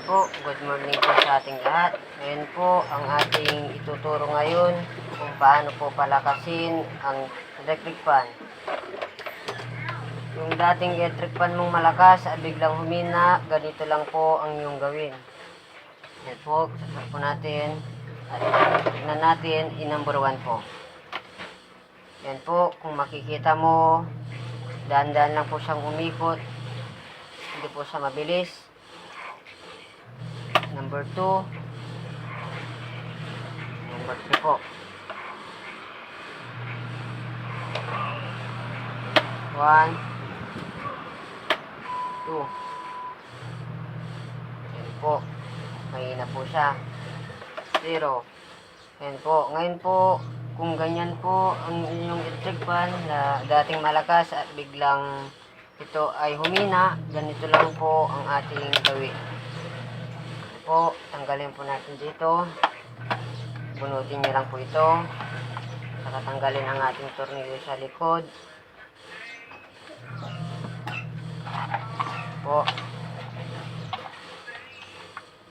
Po, good morning po sa ating lahat. Ngayon po, ang ating ituturo ngayon kung paano po palakasin ang electric fan. Yung dating electric fan mong malakas at biglang humina, ganito lang po ang iyong gawin. Yan po, sasabi po natin at tignan natin number 1 po. Yan po, kung makikita mo, dahan-dahan lang po siyang umikot, hindi po siya mabilis. Number 2, number 3 po. 1, 2. Yan po. Mahina po siya. 0. Yan po. Ngayon po, kung ganyan po ang inyong electric fan na dating malakas at biglang ito ay humina, ganito lang po ang ating gawin. Po, tanggalin po natin dito. Bunutin nyo lang po ito. Saka tanggalin ang ating tornilyo sa likod. Po.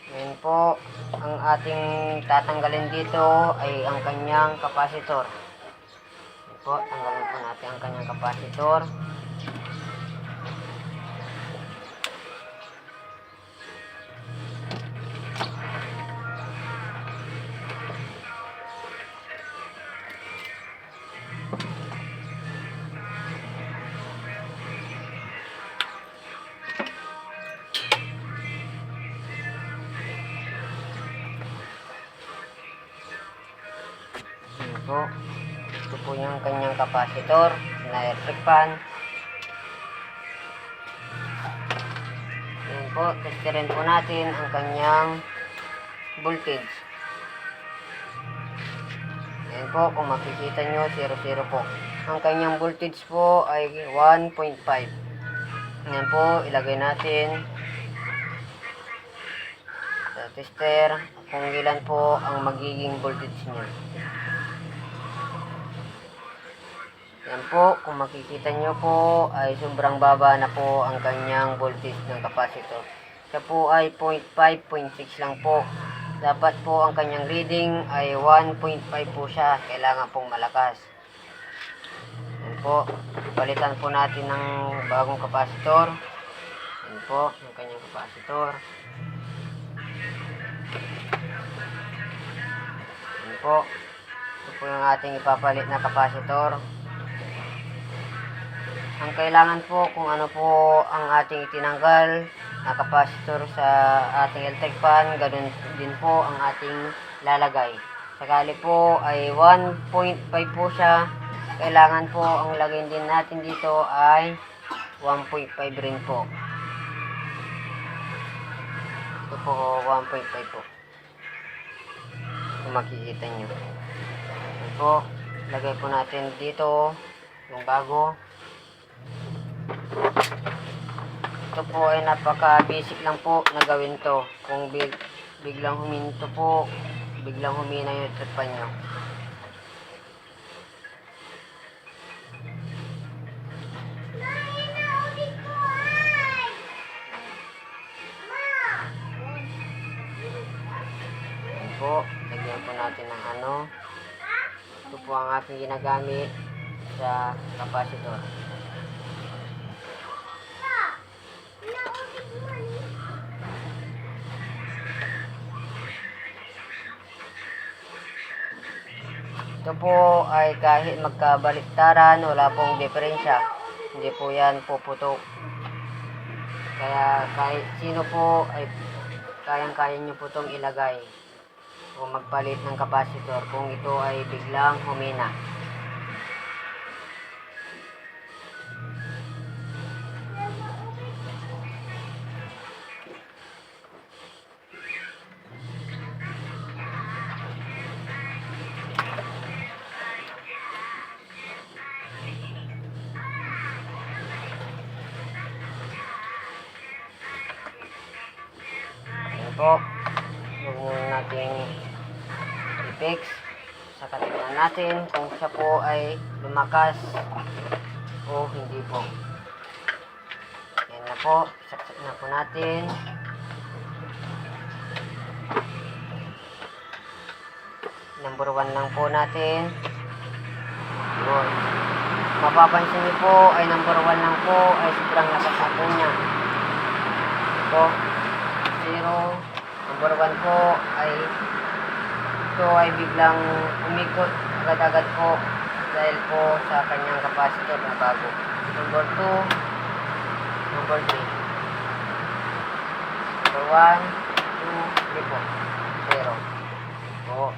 Ngayon po, ang ating tatanggalin dito ay ang kanyang kapasitor. Ngayon po, tanggalin po natin ang kanyang kapasitor. Po. Ito po yung kanyang kapasitor na electric fan. Yan po, testerin po natin ang kanyang voltage. Yan po, kung makikita nyo, 0-0 po. Ang kanyang voltage po ay 1.5. Yan po, ilagay natin sa tester kung ilan po ang magiging voltage niya. Yan po, kung makikita nyo po ay sobrang baba na po ang kanyang voltage ng capacitor. Siya po ay 0.5, 0.6 lang po. Dapat po ang kanyang reading ay 1.5 po siya. Kailangan pong malakas. Yan po, palitan po natin ng bagong capacitor. Yan po, ang kanyang capacitor. Yan po, ito po yung ating ipapalit na capacitor. Ang kailangan po kung ano po ang ating itinanggal na capacitor sa ating electric fan, ganun din po ang ating lalagay. Sakali po ay 1.5 po siya, kailangan po ang lagay din natin dito ay 1.5 rin po. Ito po 1.5 po. Kung makikita nyo. Ito po, lagay po natin dito yung bago. Ito po ay napaka-basic lang po na gawin to. Kung biglang huminto po, biglang humina yung electric fan nyo. Ayan po, lagyan po natin ng ano. Ito po ang aking ginagamit sa capacitor. Ito po ay kahit magkabaliktaran, wala pong diferensya. Hindi po yan puputok. Kaya kahit sino po ay kayang-kaya nyo po itong ilagay o magpalit ng kapasitor kung ito ay biglang humina. Po, huwag natin i-fix. Saka tingnan natin kung siya po ay lumakas o hindi po. Yan na po, saksak na po natin. number 1 lang po natin. Yun. Mapapansin niyo po ay number 1 lang po ay sobrang lakas na po niya. Ito, 0. Number 1 po ay ito ay biglang umikot agad-agad po dahil po sa kanyang capacitor na bago. Number 2, number 3. Number 1, 2, 3 po. 0. Po.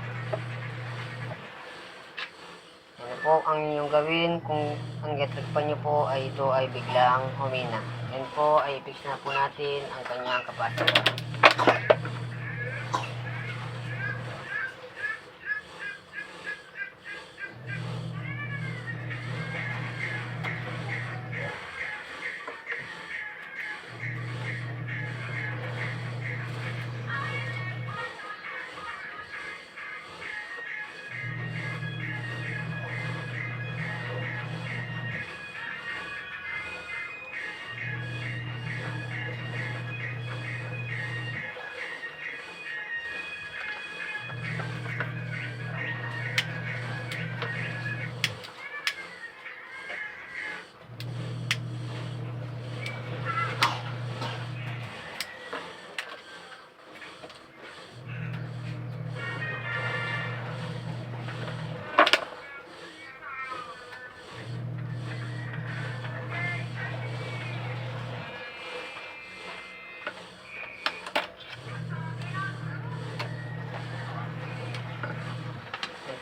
Ano po ang inyong gawin kung ang electric pan nyo po ay ito ay biglang humina. Yan po ay i-fix na po natin ang kanyang capacitor.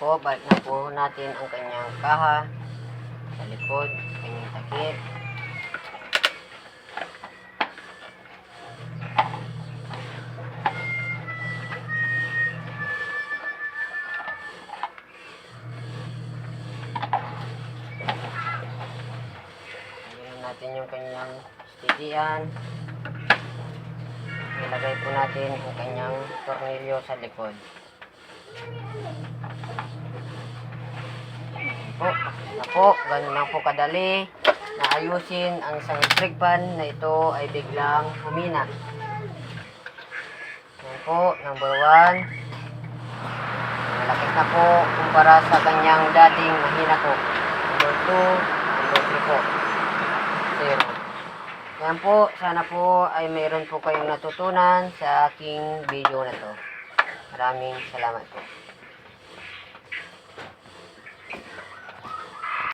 Po, balik na po natin ang kanyang kaha sa likod, kanyang takip. Lagyan natin yung kanyang steadyan. Ilagay po natin ang kanyang tornilyo sa likod. Ganun lang po kadali na ayusin ang isang electric pan na ito ay biglang humina. Yan po, number 1. Malaki na po kumpara sa kanyang dating mahina po. Number 2, number 3 po. 0. Yan po, sana po ay mayroon po kayong natutunan sa aking video na to. Maraming salamat po.